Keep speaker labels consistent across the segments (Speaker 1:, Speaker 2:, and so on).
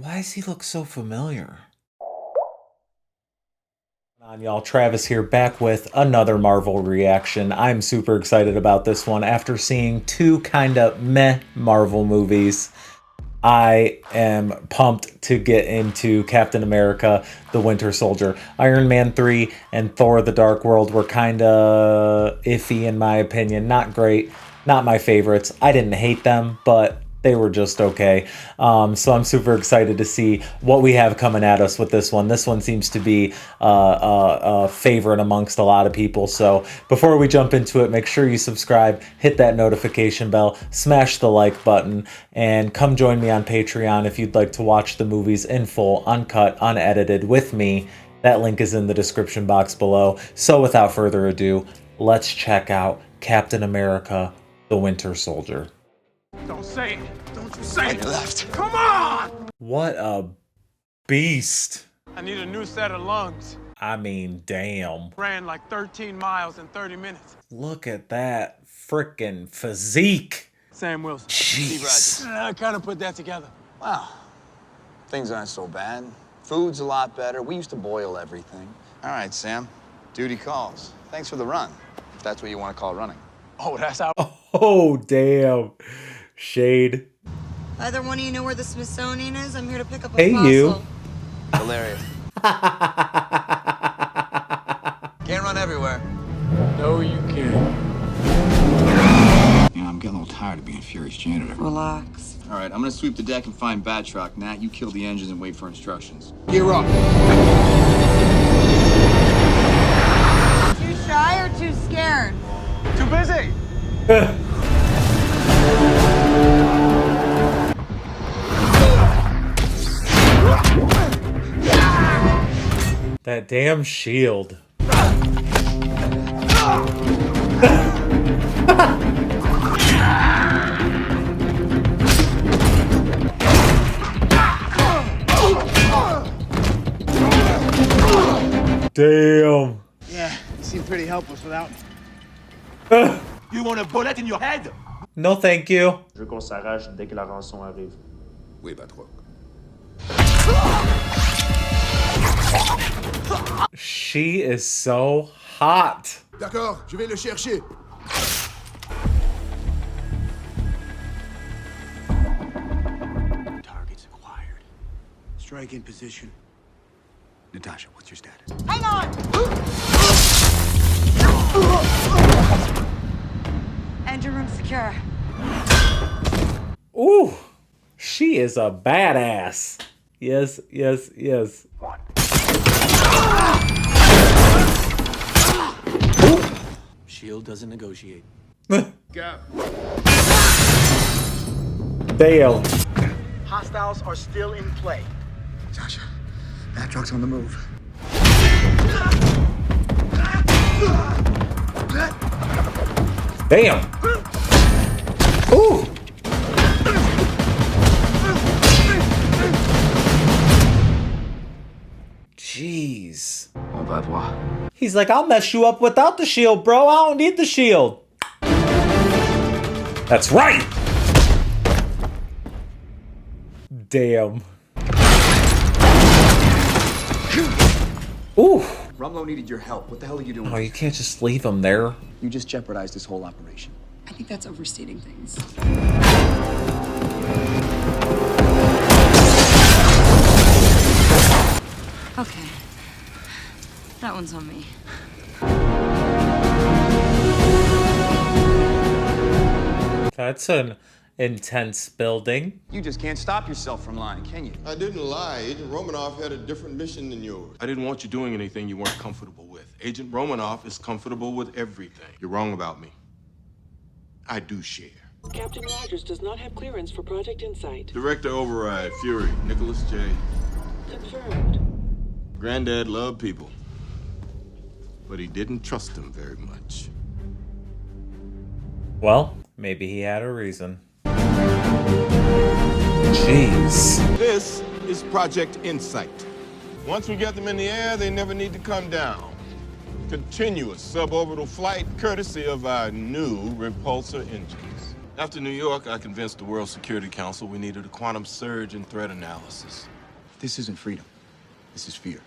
Speaker 1: Why does he look so familiar? On y'all, Travis here, back with another Marvel reaction. I'm super excited about this one. After seeing two kind of meh Marvel movies, I am pumped to get into Captain America, the Winter Soldier. Iron Man 3 and Thor the Dark World were kind of iffy in my opinion. Not great, not my favorites. I didn't hate them, but they were just okay. So I'm super excited to see what we have coming at us with this one. This one seems to be a favorite amongst a lot of people. So before we jump into it, make sure you subscribe, hit that notification bell, smash the like button, and come join me on Patreon if you'd like to watch the movies in full, uncut, unedited with me. That link is in the description box below. So without further ado, let's check out Captain America, the Winter Soldier.
Speaker 2: Don't say it. Don't you say it. Left. Come on!
Speaker 1: What a beast.
Speaker 2: I need a new set of lungs.
Speaker 1: I mean, damn.
Speaker 2: Ran like 13 miles in 30 minutes.
Speaker 1: Look at that frickin' physique.
Speaker 2: Sam Wilson.
Speaker 1: Jeez.
Speaker 2: I kind of put that together.
Speaker 3: Wow. Things aren't so bad. Food's a lot better. We used to boil everything. All right, Sam. Duty calls. Thanks for the run, if that's what you want to call running.
Speaker 2: Oh, that's how.
Speaker 1: Oh, damn. Shade.
Speaker 4: Either one of you know where the Smithsonian is? I'm here to pick up a
Speaker 1: Hey,
Speaker 4: fossil.
Speaker 1: you.
Speaker 3: Hilarious. Can't run everywhere.
Speaker 2: No, you can't.
Speaker 5: You know, I'm getting a little tired of being Fury's janitor.
Speaker 4: Relax.
Speaker 5: All right, I'm gonna sweep the deck and find Batroc. Nat, you kill the engines and wait for instructions. Gear up.
Speaker 4: Too shy or too scared?
Speaker 2: Too busy.
Speaker 1: That damn shield. Damn.
Speaker 6: Yeah, you seem pretty helpless without me.
Speaker 2: You want a bullet in your head?
Speaker 1: No, thank you.
Speaker 7: Je veux qu'on s'arrache dès que la rançon arrive.
Speaker 5: Oui, Batroc.
Speaker 1: She is so hot.
Speaker 6: D'accord, je vais le chercher.
Speaker 5: Targets acquired.
Speaker 6: Strike in position.
Speaker 5: Natasha, what's your status?
Speaker 4: Hang on! Engine room secure.
Speaker 1: Ooh, she is a badass. Yes, yes, yes.
Speaker 3: Shield doesn't negotiate.
Speaker 6: Go.
Speaker 1: Damn.
Speaker 6: Hostiles are still in play.
Speaker 5: Natasha, Batroc's on the move.
Speaker 1: Damn. Ooh. Jeez.
Speaker 5: On va voir.
Speaker 1: He's like, I'll mess you up without the shield, bro. I don't need the shield. That's right. Damn. Ooh.
Speaker 5: Rumlow needed your help. What the hell are you doing?
Speaker 1: Oh, you can't just leave him there.
Speaker 5: You just jeopardized this whole operation.
Speaker 8: I think that's overstating things.
Speaker 4: Okay. That one's on me.
Speaker 1: That's an intense building.
Speaker 3: You just can't stop yourself from lying, can you?
Speaker 9: I didn't lie. Agent Romanoff had a different mission than yours.
Speaker 10: I didn't want you doing anything you weren't comfortable with. Agent Romanoff is comfortable with everything. You're wrong about me. I do share.
Speaker 11: Captain Rogers does not have clearance for Project Insight.
Speaker 10: Director Override, Fury, Nicholas J.
Speaker 11: Confirmed.
Speaker 10: Granddad loved people, but he didn't trust them very much.
Speaker 1: Well, maybe he had a reason. Jeez.
Speaker 9: This is Project Insight. Once we get them in the air, they never need to come down. Continuous suborbital flight courtesy of our new repulsor engines.
Speaker 10: After New York, I convinced the World Security Council we needed a quantum surge in threat analysis.
Speaker 6: This isn't freedom. This is fear.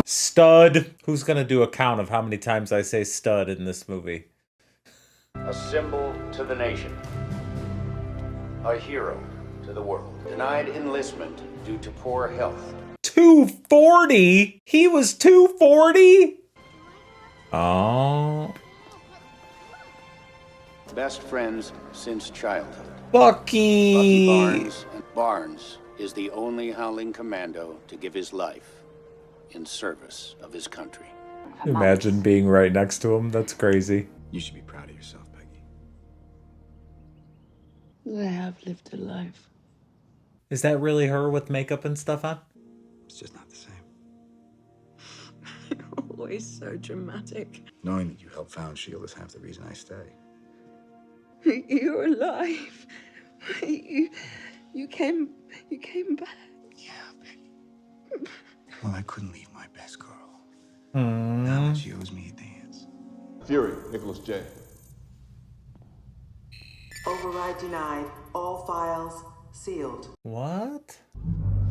Speaker 1: Stud. Who's gonna do a count of how many times I say stud in this movie?
Speaker 12: A symbol to the nation. A hero to the world. Denied enlistment due to poor health.
Speaker 1: 240? He was 240? Oh.
Speaker 12: Best friends since childhood.
Speaker 1: Bucky.
Speaker 12: Bucky Barnes. And Barnes is the only Howling Commando to give his life in service of his country.
Speaker 1: Imagine being right next to him. That's crazy.
Speaker 6: You should be proud of yourself, Peggy.
Speaker 8: I have lived a life.
Speaker 1: Is that really her with makeup and stuff on?
Speaker 6: It's just not the same.
Speaker 8: You're always so dramatic.
Speaker 6: Knowing that you helped found S.H.I.E.L.D. is half the reason I stay.
Speaker 8: You're alive. You came back.
Speaker 6: Yeah, Peggy. Well, I couldn't leave my best girl.
Speaker 1: Hmm.
Speaker 6: Now she owes me a dance.
Speaker 9: Fury, Nicholas J.
Speaker 13: Override denied. All files sealed.
Speaker 1: What?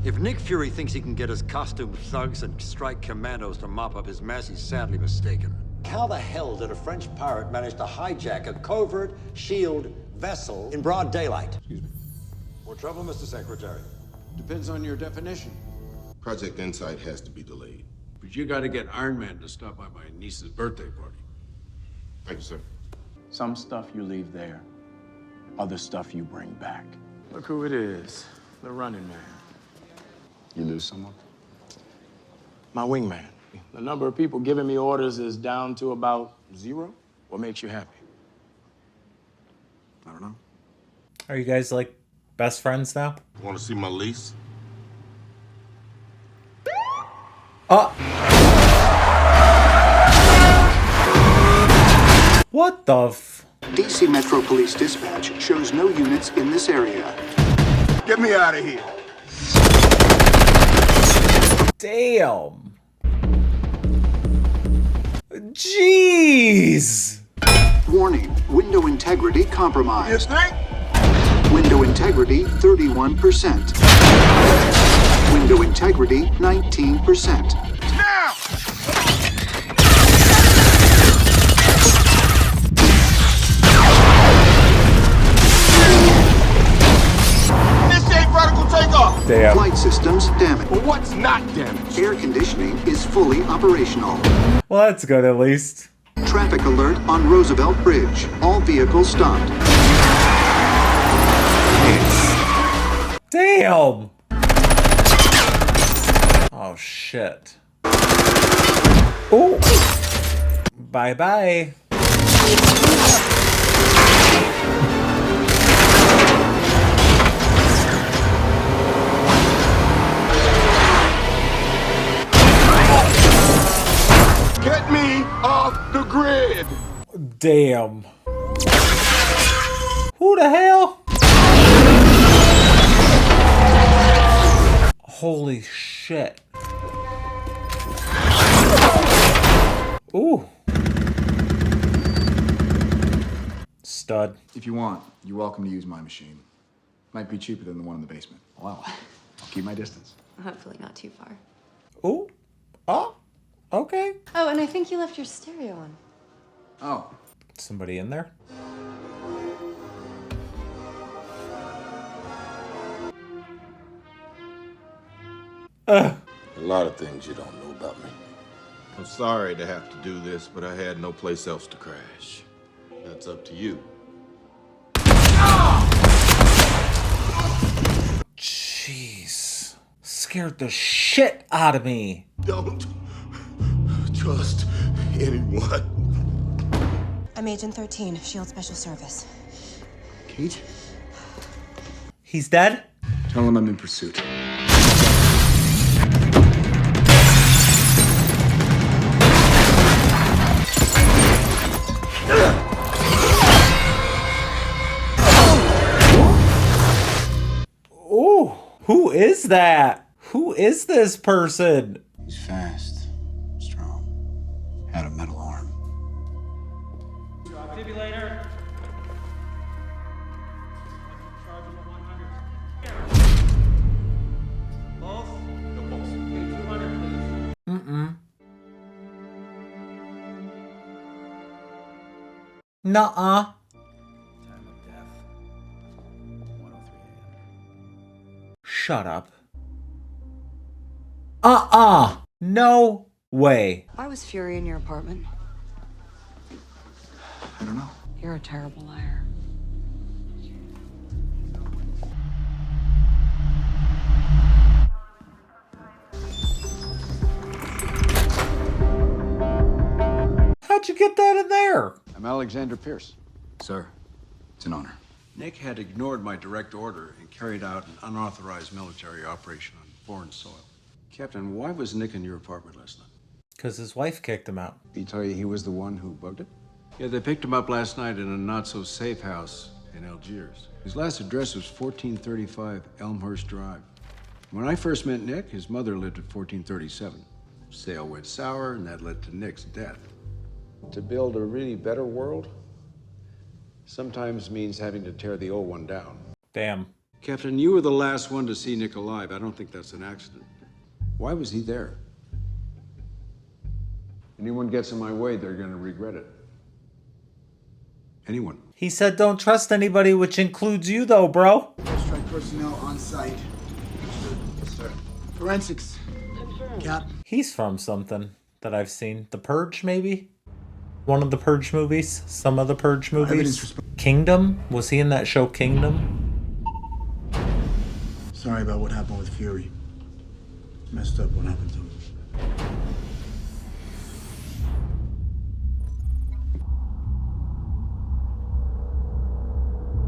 Speaker 14: If Nick Fury thinks he can get his costume thugs and strike commandos to mop up his mess, he's sadly mistaken. How the hell did a French pirate manage to hijack a covert S.H.I.E.L.D. vessel in broad daylight?
Speaker 9: Excuse me.
Speaker 14: More trouble, Mr. Secretary?
Speaker 6: Depends on your definition.
Speaker 10: Project Insight has to be delayed.
Speaker 6: But you gotta get Iron Man to stop by my niece's birthday party.
Speaker 10: Thank you, sir.
Speaker 15: Some stuff you leave there. Other stuff you bring back. Look who it is. The running man.
Speaker 6: You lose someone?
Speaker 15: My wingman. The number of people giving me orders is down to about 0. What makes you happy?
Speaker 6: I don't know.
Speaker 1: Are you guys like best friends now?
Speaker 10: Want to see my lease?
Speaker 1: What the f?
Speaker 16: DC Metro Police Dispatch shows no units in this area.
Speaker 9: Get me out of here.
Speaker 1: Damn. Jeez.
Speaker 16: Warning, window integrity compromised.
Speaker 9: You think?
Speaker 16: Window integrity 31%. Window integrity 19%.
Speaker 9: Now! Initiate vertical takeoff.
Speaker 1: Damn.
Speaker 16: Flight systems damaged.
Speaker 9: Well, what's not damaged?
Speaker 16: Air conditioning is fully operational.
Speaker 1: Well, that's good at least.
Speaker 16: Traffic alert on Roosevelt Bridge. All vehicles stopped.
Speaker 1: Damn. Oh, shit. Oh. Bye-bye.
Speaker 9: Get me off the grid.
Speaker 1: Damn. Who the hell? Holy shit. Ooh. Stud.
Speaker 6: If you want, you're welcome to use my machine. Might be cheaper than the one in the basement. Wow. I'll keep my distance.
Speaker 17: Hopefully not too far.
Speaker 1: Ooh. Oh. Okay.
Speaker 17: Oh, and I think you left your stereo on.
Speaker 6: Oh.
Speaker 1: Somebody in there?
Speaker 10: A lot of things you don't know about me. I'm sorry to have to do this, but I had no place else to crash. That's up to you.
Speaker 1: Jeez. Scared the shit out of me.
Speaker 9: Don't trust anyone.
Speaker 4: I'm Agent 13, S.H.I.E.L.D. Special Service.
Speaker 6: Kate?
Speaker 1: He's dead?
Speaker 6: Tell him I'm in pursuit.
Speaker 1: Ooh. Who is that? Who is this person?
Speaker 6: He's fast, strong, had a metal arm.
Speaker 2: later. Both? No, both. Okay, 200, please.
Speaker 1: Mm-mm. Nuh-uh. Shut up. No way.
Speaker 4: Why was Fury in your apartment?
Speaker 6: I don't know.
Speaker 4: You're a terrible liar.
Speaker 1: How'd you get that in there?
Speaker 6: I'm Alexander Pierce. Sir, it's an honor.
Speaker 18: Nick had ignored my direct order and carried out an unauthorized military operation on foreign soil. Captain, why was Nick in your apartment last night?
Speaker 1: Because his wife kicked him out.
Speaker 6: Did he tell you he was the one who bugged it?
Speaker 18: Yeah, they picked him up last night in a not-so-safe house in Algiers. His last address was 1435 Elmhurst Drive. When I first met Nick, his mother lived at 1437. Sale went sour, and that led to Nick's death. To build a really better world sometimes means having to tear the old one down.
Speaker 1: Damn.
Speaker 18: Captain, you were the last one to see Nick alive. I don't think that's an accident. Why was he there? Anyone gets in my way, they're going to regret it. Anyone.
Speaker 1: He said don't trust anybody, which includes you though, bro.
Speaker 19: Strike personnel on site. Yes, sir. Forensics. Cap.
Speaker 1: He's from something that I've seen. The Purge, maybe? One of the Purge movies? Some of the Purge movies? Kingdom? Was he in that show Kingdom?
Speaker 19: Sorry about what happened with Fury. Messed up what happened to him.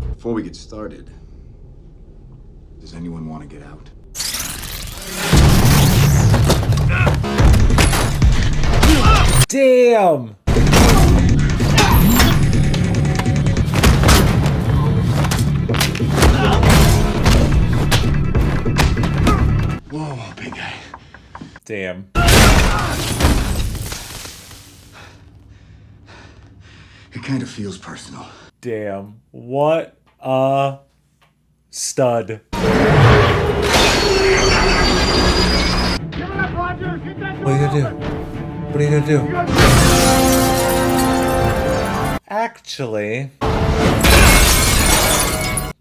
Speaker 6: Before we get started, does anyone want to get out?
Speaker 1: Damn!
Speaker 19: Whoa, big guy.
Speaker 1: Damn.
Speaker 19: It kind of feels personal.
Speaker 1: Damn. What a stud. What are you gonna do? What are you gonna do? Actually...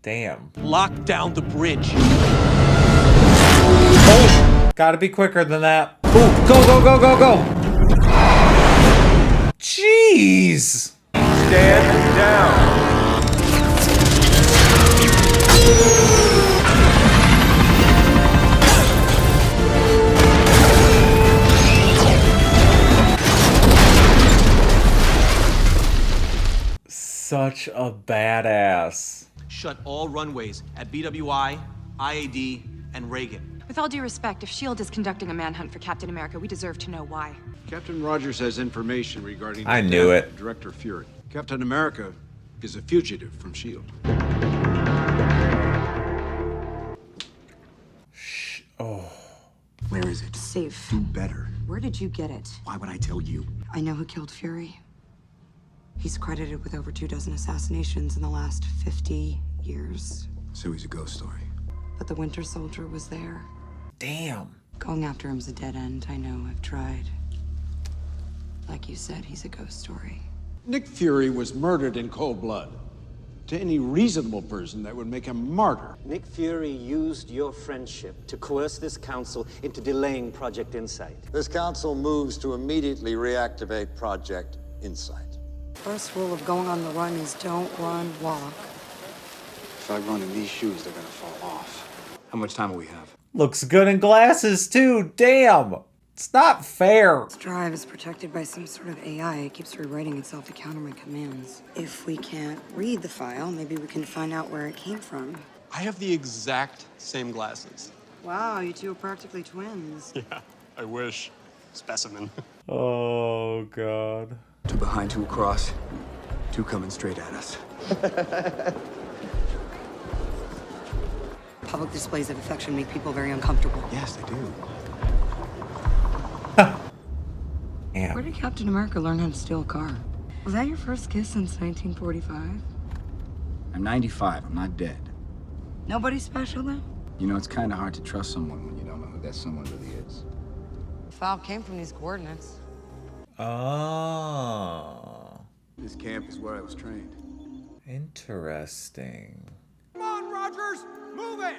Speaker 1: Damn.
Speaker 2: Lock down the bridge.
Speaker 1: Oh! Gotta be quicker than that. Ooh, go, go, go, go, go! Jeez!
Speaker 2: Stand down.
Speaker 1: Such a badass.
Speaker 2: Shut all runways at BWI, IAD, and Reagan.
Speaker 20: With all due respect, if S.H.I.E.L.D. is conducting a manhunt for Captain America, we deserve to know why.
Speaker 18: Captain Rogers has information regarding
Speaker 1: I knew
Speaker 18: death
Speaker 1: it.
Speaker 18: of Director Fury. Captain America is a fugitive from S.H.I.E.L.D.
Speaker 1: Oh.
Speaker 19: Where is it?
Speaker 4: Safe.
Speaker 19: Do better.
Speaker 4: Where did you get it?
Speaker 19: Why would I tell you?
Speaker 4: I know who killed Fury. He's credited with over 24 assassinations in the last 50 years.
Speaker 19: So he's a ghost story.
Speaker 4: But the Winter Soldier was there.
Speaker 1: Damn.
Speaker 4: Going after him's a dead end. I know, I've tried. Like you said, he's a ghost story.
Speaker 18: Nick Fury was murdered in cold blood. To any reasonable person, that would make him a martyr.
Speaker 12: Nick Fury used your friendship to coerce this council into delaying Project Insight.
Speaker 14: This council moves to immediately reactivate Project Insight.
Speaker 4: First rule of going on the run is don't run, walk.
Speaker 6: If I run in these shoes, they're gonna fall off. How much time will we have?
Speaker 1: Looks good in glasses too. Damn. It's not fair.
Speaker 4: This drive is protected by some sort of AI. It keeps rewriting itself to counter my commands. If we can't read the file, maybe we can find out where it came from.
Speaker 2: I have the exact same glasses.
Speaker 4: Wow, you two are practically twins.
Speaker 2: Yeah, I wish. Specimen.
Speaker 1: Oh, God.
Speaker 19: 2 behind, 2 across. 2 coming straight at us.
Speaker 4: Public displays of affection make people very uncomfortable.
Speaker 19: Yes, they do.
Speaker 4: Where did Captain America learn how to steal a car? Was that your first kiss since 1945?
Speaker 6: I'm 95. I'm not dead.
Speaker 4: Nobody special, though?
Speaker 6: You know, it's kind of hard to trust someone when you don't know who that someone really is.
Speaker 4: File came from these coordinates.
Speaker 1: Oh.
Speaker 6: This camp is where I was trained.
Speaker 1: Interesting.
Speaker 21: Come on, Rogers! Move it!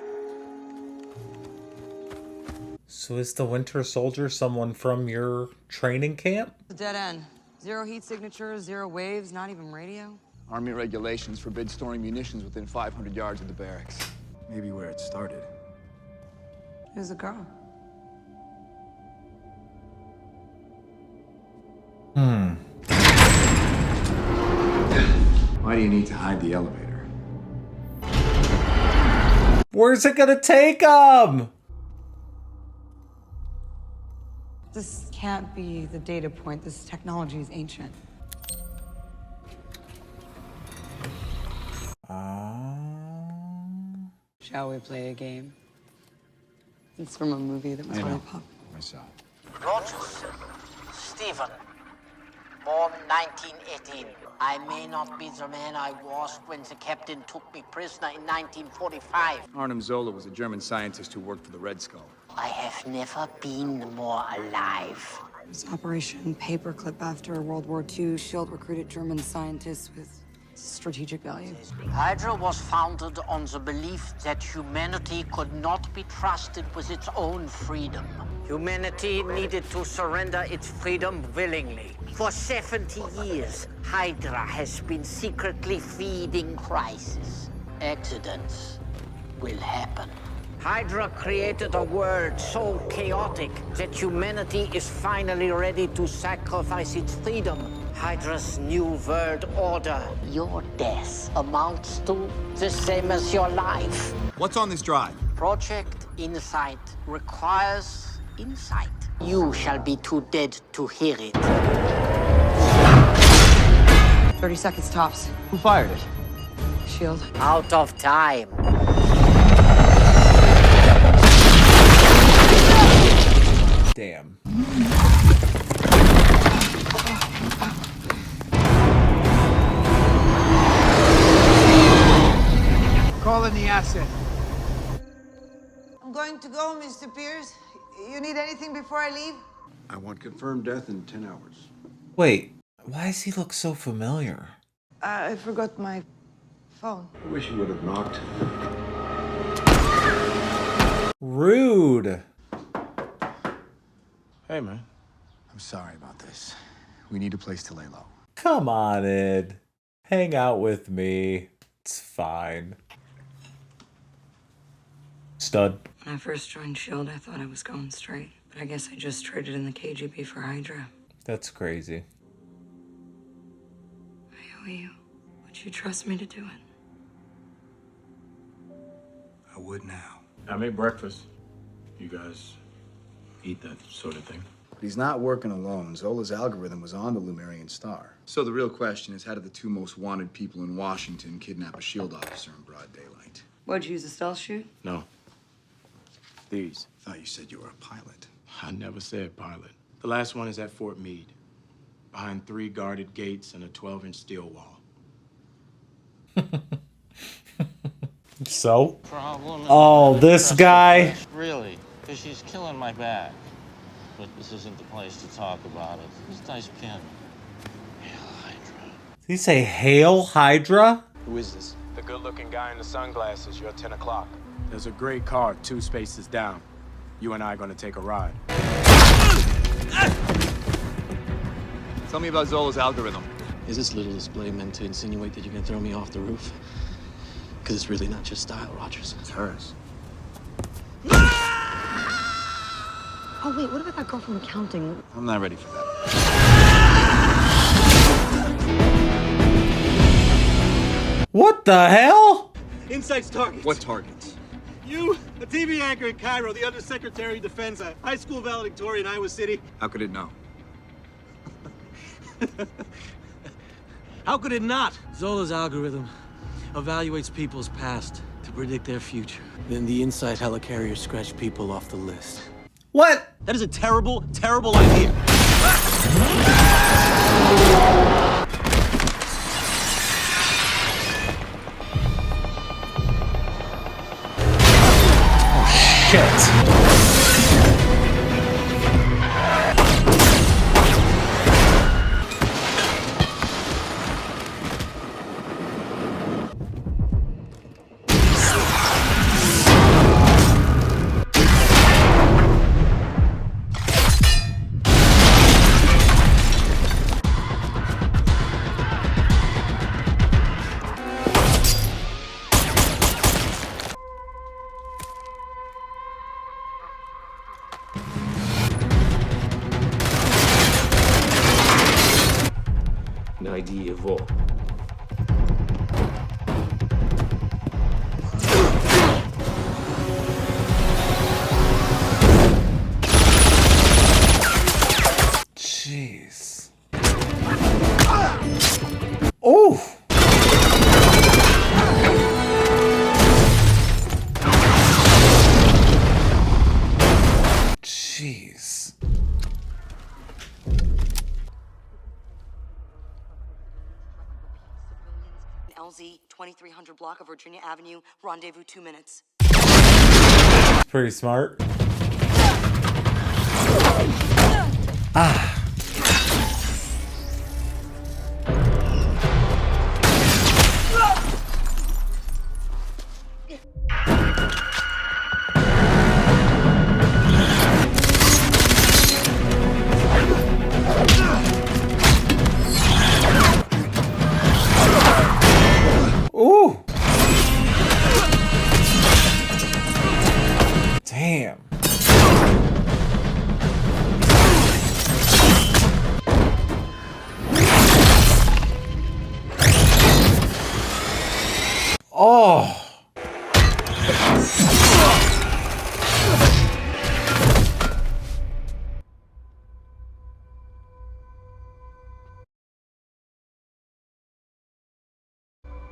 Speaker 1: So is the Winter Soldier someone from your training camp?
Speaker 4: The dead end. Zero heat signatures, zero waves, not even radio.
Speaker 3: Army regulations forbid storing munitions within 500 yards of the barracks.
Speaker 6: Maybe where it started.
Speaker 4: Who's the girl?
Speaker 6: Why do you need to hide the elevator?
Speaker 1: Where's it gonna take him?
Speaker 4: This can't be the data point. This technology is ancient. Shall we play a game? It's from a movie that was really popular.
Speaker 6: Myself.
Speaker 22: Rogers, Stephen, born 1918. I may not be the man I was when the captain took me prisoner in 1945.
Speaker 3: Arnim Zola was a German scientist who worked for the Red Skull.
Speaker 22: I have never been more alive.
Speaker 4: It was Operation Paperclip after World War II. SHIELD recruited German scientists with strategic value.
Speaker 22: Hydra was founded on the belief that humanity could not be trusted with its own freedom. Humanity needed to surrender its freedom willingly. For 70 years, Hydra has been secretly feeding crisis. Accidents will happen. Hydra created a world so chaotic that humanity is finally ready to sacrifice its freedom. Hydra's new world order. Your death amounts to the same as your life.
Speaker 3: What's on this drive?
Speaker 22: Project Insight requires insight. You shall be too dead to hear it.
Speaker 4: 30 seconds tops.
Speaker 3: Who fired it?
Speaker 4: SHIELD.
Speaker 22: Out of time.
Speaker 1: Damn.
Speaker 21: Call in the asset.
Speaker 23: I'm going to go, Mr. Pierce. You need anything before I leave?
Speaker 18: I want confirmed death in 10 hours.
Speaker 1: Wait, why does he look so familiar?
Speaker 23: I forgot my phone.
Speaker 18: I wish you would have knocked.
Speaker 1: Rude.
Speaker 6: Hey, man. I'm sorry about this. We need a place to lay low.
Speaker 1: Come on, Ed. Hang out with me. It's fine. Stud.
Speaker 4: When I first joined SHIELD, I thought I was going straight. But I guess I just traded in the KGB for Hydra.
Speaker 1: That's crazy.
Speaker 4: I owe you. Would you trust me to do it?
Speaker 6: I would now.
Speaker 15: I made breakfast. You guys eat that sort of thing?
Speaker 6: But he's not working alone. Zola's algorithm was on the Lumerian Star. So the real question is, how did the two most wanted people in Washington kidnap a SHIELD officer in broad daylight?
Speaker 4: What'd you use, a stealth shoot?
Speaker 15: No. These.
Speaker 6: Thought you said you were a pilot.
Speaker 15: I never said pilot. The last one is at Fort Meade, behind 3 guarded gates and a 12-inch steel wall.
Speaker 1: So?
Speaker 24: Problem.
Speaker 1: Oh, this guy.
Speaker 24: Really, because she's killing my back. But this isn't the place to talk about it. This nice pin.
Speaker 1: Did he say Hail Hydra?
Speaker 15: Who is this?
Speaker 25: The good-looking guy in the sunglasses. You're 10 o'clock.
Speaker 15: There's a gray car 2 spaces down. You and I are gonna take a ride.
Speaker 3: Tell me about Zola's algorithm.
Speaker 26: Is this little display meant to insinuate that you can throw me off the roof? Because it's really not your style, Rogers.
Speaker 6: It's hers.
Speaker 4: Oh, wait, what about that girl from accounting?
Speaker 3: I'm not ready for that.
Speaker 1: What the hell?
Speaker 27: Insight's targets.
Speaker 3: What targets?
Speaker 27: You, a TV anchor in Cairo, the Undersecretary of Defense, a high school valedictorian in Iowa City.
Speaker 3: How could it know?
Speaker 27: How could it not? Zola's algorithm evaluates people's past to predict their future. Then the Insight helicarrier scratched people off the list.
Speaker 1: What?
Speaker 27: That is a terrible, terrible idea.
Speaker 26: Найди его.
Speaker 1: Jeez. Oh. Jeez.
Speaker 4: LZ 2300 block of Virginia Avenue, rendezvous 2 minutes.
Speaker 1: Pretty smart. Ah. Ooh. Damn. Oh.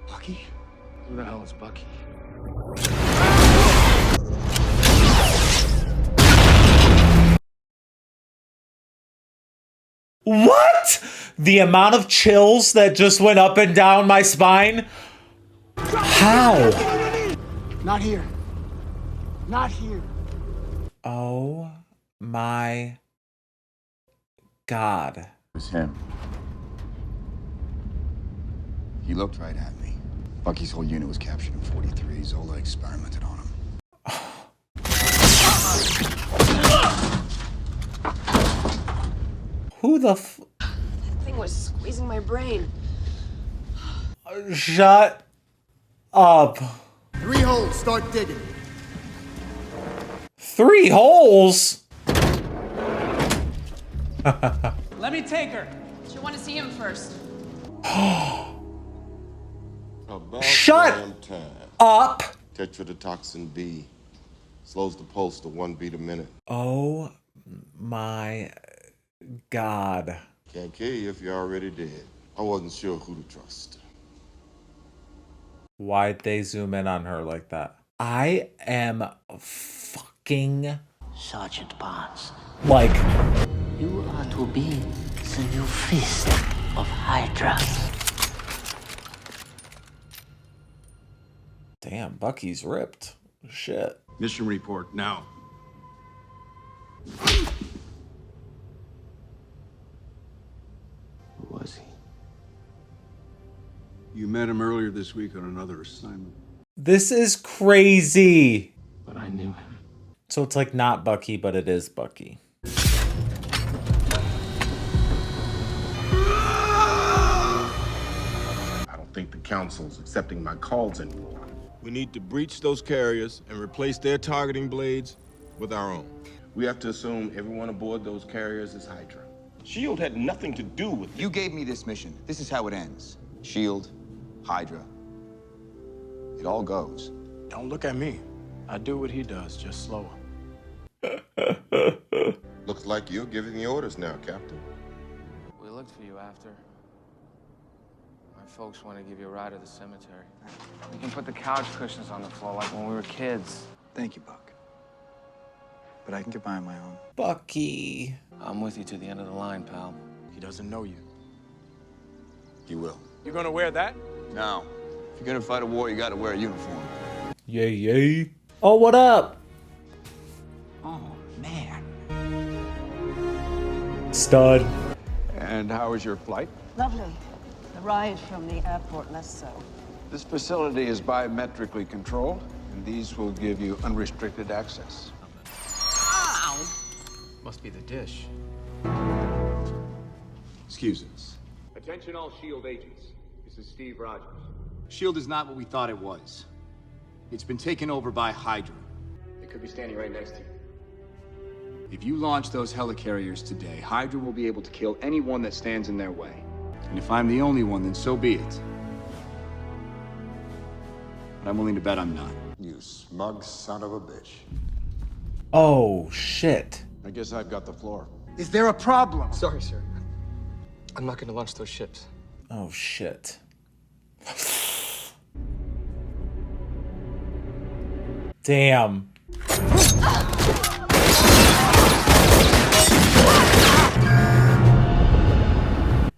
Speaker 15: Bucky? Who the hell is Bucky?
Speaker 1: What? The amount of chills that just went up and down my spine? How?
Speaker 21: Not here. Not here.
Speaker 1: Oh my God.
Speaker 3: It was him. He looked right at me. Bucky's whole unit was captured in 43. Zola experimented on him.
Speaker 1: Who the f-
Speaker 5: That thing was squeezing my brain.
Speaker 1: Shut up.
Speaker 21: 3 holes, start digging.
Speaker 1: 3 holes?
Speaker 21: Let me take her.
Speaker 5: You want to see him first.
Speaker 10: About
Speaker 1: Shut
Speaker 10: damn time.
Speaker 1: up.
Speaker 10: Tetrodotoxin B slows the pulse to 1 beat a minute.
Speaker 1: Oh my God.
Speaker 10: Can't kill you if you're already dead. I wasn't sure who to trust.
Speaker 1: Why'd they zoom in on her like that? I am fucking
Speaker 22: Sergeant Barnes,
Speaker 1: like,
Speaker 22: you are to be the new fist of Hydra.
Speaker 1: damn, Bucky's ripped. Shit.
Speaker 18: Mission report now.
Speaker 26: Who was he?
Speaker 18: You met him earlier this week on another assignment.
Speaker 1: This is crazy.
Speaker 26: But I knew him.
Speaker 1: So it's like not Bucky, but it is Bucky.
Speaker 10: I don't think the council's accepting my calls anymore. We need to breach those carriers and replace their targeting blades with our own. We have to assume everyone aboard those carriers is Hydra.
Speaker 3: SHIELD had nothing to do with it. You gave me this mission. This is how it ends. SHIELD, Hydra. It all goes.
Speaker 15: Don't look at me. I do what he does, just slower.
Speaker 10: Looks like you're giving the orders now, Captain.
Speaker 26: We looked for you after. My folks want to give you a ride to the cemetery. We can put the couch cushions on the floor like when we were kids.
Speaker 6: Thank you, Buck. But I can get by on my own.
Speaker 1: Bucky.
Speaker 26: I'm with you to the end of the line, pal.
Speaker 15: He doesn't know you.
Speaker 3: He will.
Speaker 21: You gonna wear that?
Speaker 3: No. If you're gonna fight a war, you gotta wear a uniform.
Speaker 1: Yay, yay. Oh, what up? Stud.
Speaker 18: And how was your flight?
Speaker 7: Lovely. The ride from the airport, less so.
Speaker 18: This facility is biometrically controlled, and these will give you unrestricted access.
Speaker 7: Ow!
Speaker 8: Must be the dish.
Speaker 6: Excuse us.
Speaker 9: Attention all S.H.I.E.L.D. agents. This is Steve Rogers.
Speaker 6: S.H.I.E.L.D. is not what we thought it was. It's been taken over by Hydra.
Speaker 9: They could be standing right next to you.
Speaker 6: If you launch those helicarriers today, Hydra will be able to kill anyone that stands in their way. And if I'm the only one, then so be it. But I'm willing to bet I'm not.
Speaker 14: You smug son of a bitch.
Speaker 1: Oh, shit.
Speaker 18: I guess I've got the floor.
Speaker 21: Is there a problem?
Speaker 8: Sorry, sir. I'm not gonna launch those ships.
Speaker 1: Oh, shit. Damn.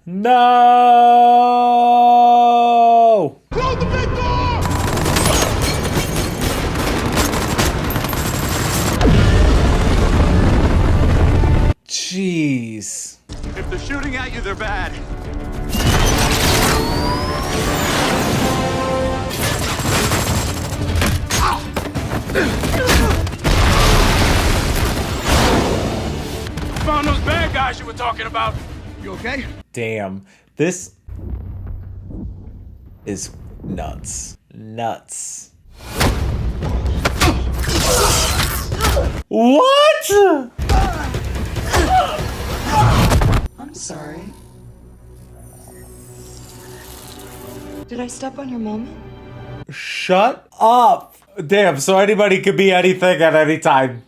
Speaker 1: No!
Speaker 21: Close the big door!
Speaker 1: Jeez.
Speaker 21: If they're shooting at you, they're bad. Found those bad guys you were talking about. You okay?
Speaker 1: Damn. This is nuts. Nuts. What?
Speaker 4: I'm sorry. Did I step on your moment?
Speaker 1: Shut up. Damn, so anybody could be anything at any time.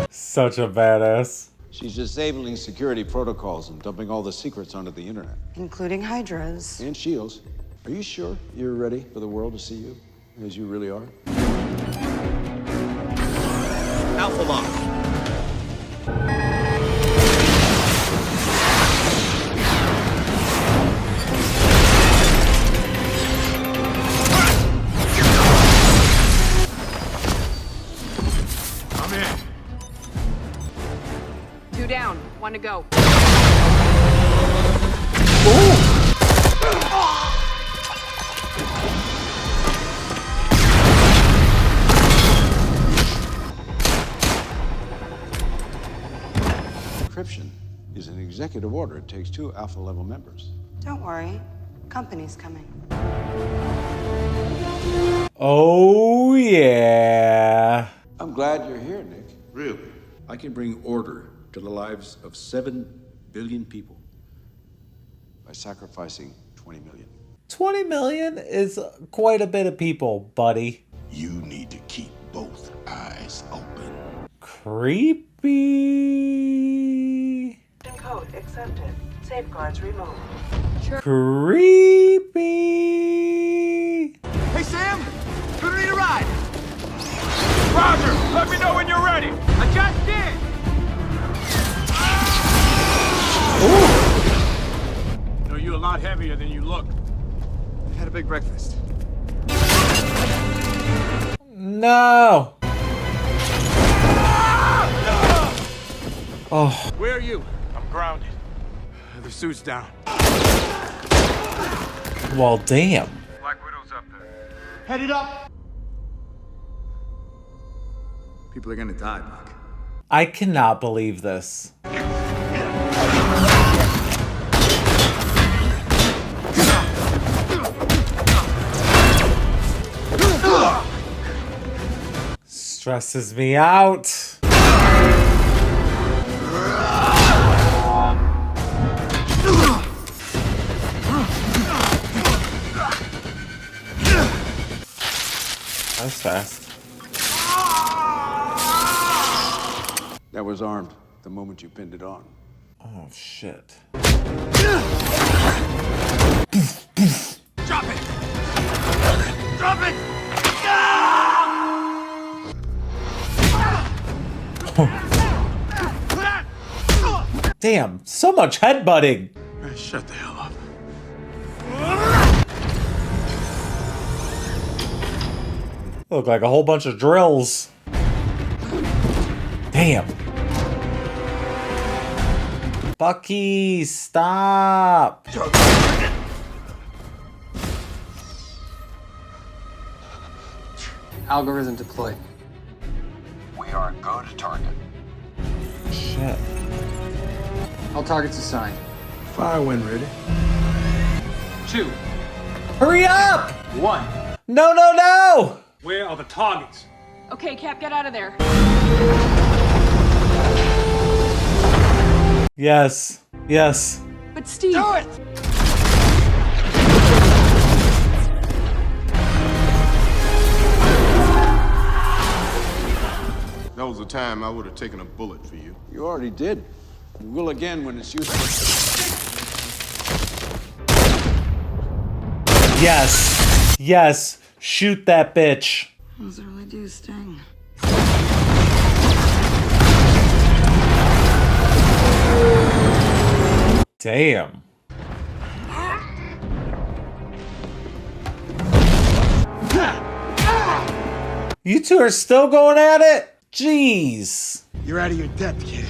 Speaker 1: Such a badass.
Speaker 18: She's disabling security protocols and dumping all the secrets onto the internet.
Speaker 4: Including Hydra's.
Speaker 18: And S.H.I.E.L.D.'s. Are you sure you're ready for the world to see you as you really are?
Speaker 2: Alpha lock.
Speaker 21: I'm in.
Speaker 5: 2 down. 1 to go.
Speaker 18: Encryption is an executive order. It takes 2 alpha-level members.
Speaker 4: Don't worry. Company's coming.
Speaker 1: Oh, yeah.
Speaker 18: I'm glad you're here, Nick. Really? I can bring order to the lives of 7 billion people by sacrificing 20 million.
Speaker 1: 20 million is quite a bit of people, buddy.
Speaker 10: You need to keep both eyes open.
Speaker 1: Creepy.
Speaker 7: Code accepted. Safeguards removed.
Speaker 1: Creepy.
Speaker 21: Hey, Sam! Gonna need a ride! Roger! Let me know when you're ready! I just did! You know, you're a lot heavier than you look. Had a big breakfast.
Speaker 1: No. Oh.
Speaker 21: Where are you? I'm grounded. The suit's down.
Speaker 1: Well, damn.
Speaker 21: Black Widow's up there. Headed up!
Speaker 6: People are gonna die, Buck.
Speaker 1: I cannot believe this. Stresses me out. That's fast.
Speaker 18: That was armed the moment you pinned it on.
Speaker 1: Oh, shit.
Speaker 21: Drop it! Drop it!
Speaker 1: Damn, so much headbutting.
Speaker 21: Shut the hell up.
Speaker 1: Look like a whole bunch of drills. Damn. Bucky, stop.
Speaker 8: Algorithm deployed.
Speaker 14: We are go to target.
Speaker 1: Shit.
Speaker 8: All targets assigned.
Speaker 15: Fire when ready.
Speaker 21: 2.
Speaker 1: Hurry up!
Speaker 21: 1.
Speaker 1: No, no, no!
Speaker 21: Where are the targets?
Speaker 5: Okay, Cap, get out of there.
Speaker 1: Yes. Yes.
Speaker 5: But Steve...
Speaker 21: Do it!
Speaker 10: That was the time I would have taken a bullet for you.
Speaker 18: You already did. You will again when it's useful.
Speaker 1: Yes. Yes. Shoot that bitch.
Speaker 4: Those really do sting.
Speaker 1: Damn. You two are still going at it? Jeez.
Speaker 6: You're out of your depth, kid.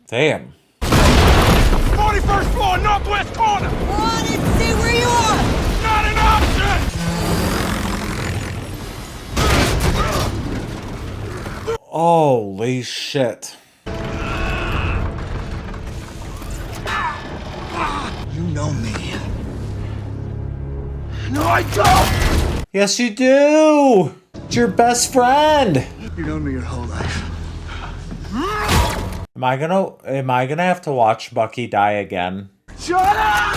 Speaker 1: Damn.
Speaker 21: 41st floor, northwest corner!
Speaker 23: We're on it! Stay where you are!
Speaker 21: Not an option!
Speaker 1: Holy shit.
Speaker 6: You know me.
Speaker 21: No, I don't!
Speaker 1: Yes, you do. It's your best friend.
Speaker 6: You know me your whole life.
Speaker 1: Am I gonna have to watch Bucky die again?
Speaker 21: Shut up!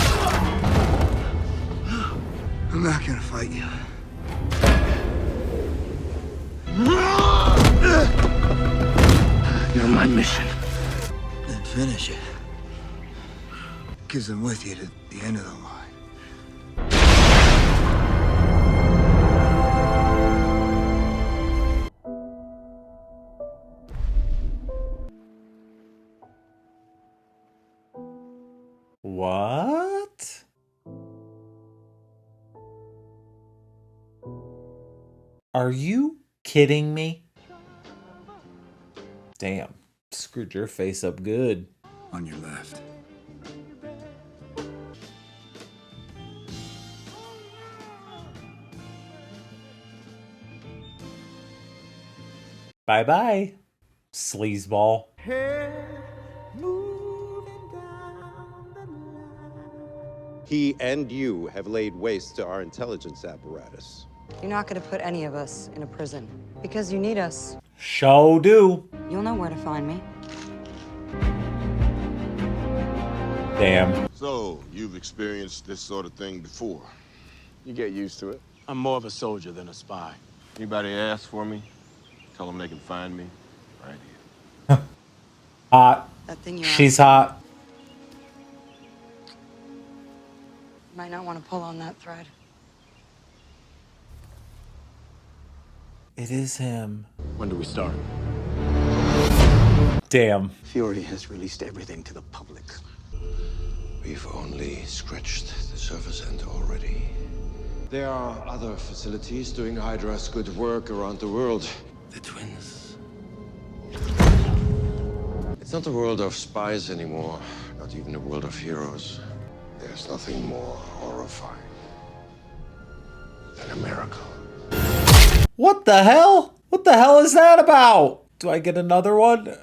Speaker 6: I'm not gonna fight you. You're my mission. Then finish it. Because I'm with you to the end of the line.
Speaker 1: What? Are you kidding me? Damn. Screwed your face up good.
Speaker 6: On your left.
Speaker 1: Bye-bye, sleazeball.
Speaker 11: He and you have laid waste to our intelligence apparatus.
Speaker 4: You're not gonna put any of us in a prison. Because you need us.
Speaker 1: Show do.
Speaker 4: You'll know where to find me.
Speaker 1: Damn.
Speaker 10: So, you've experienced this sort of thing before.
Speaker 15: You get used to it. I'm more of a soldier than a spy.
Speaker 10: Anybody ask for me? Tell them they can find me right here.
Speaker 1: Hot.
Speaker 4: That thing you're
Speaker 1: She's
Speaker 4: on.
Speaker 1: hot.
Speaker 4: You might not want to pull on that thread.
Speaker 1: It is him.
Speaker 15: When do we start?
Speaker 1: Damn.
Speaker 6: Fury has released everything to the public.
Speaker 11: We've only scratched the surface end already. There are other facilities doing Hydra's good work around the world.
Speaker 6: The twins.
Speaker 11: It's not a world of spies anymore, not even a world of heroes. There's nothing more horrifying than a miracle.
Speaker 1: What the hell? What the hell is that about? Do I get another one?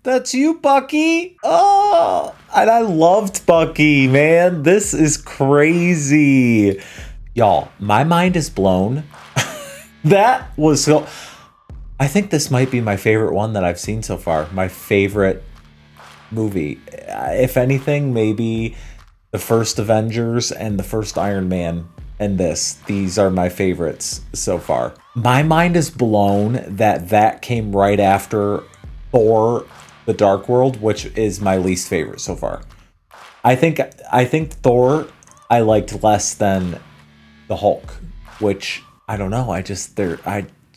Speaker 1: That's you, Bucky. Oh, and I loved Bucky, man. This is crazy. Y'all, my mind is blown. That was so... I think this might be my favorite one that I've seen so far. My favorite movie. If anything, maybe the first Avengers and the first Iron Man and this. These are my favorites so far. My mind is blown that that came right after Thor: The Dark World, which is my least favorite so far. I think Thor I liked less than the Hulk, which I don't know.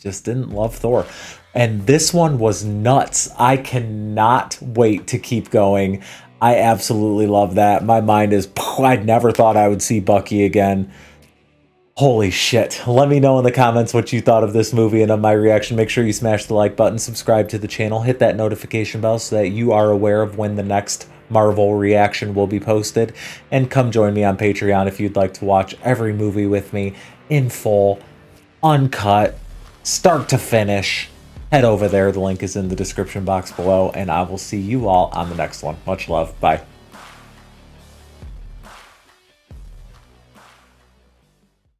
Speaker 1: just didn't love Thor. And this one was nuts. I cannot wait to keep going. I absolutely love that. My mind is, I'd never thought I would see Bucky again. Holy shit. Let me know in the comments what you thought of this movie and of my reaction. Make sure you smash the like button, subscribe to the channel, hit that notification bell so that you are aware of when the next Marvel reaction will be posted. And come join me on Patreon if you'd like to watch every movie with me in full, uncut, start to finish. Head over there. The link is in the description box below, and I will see you all on the next one. Much love. Bye.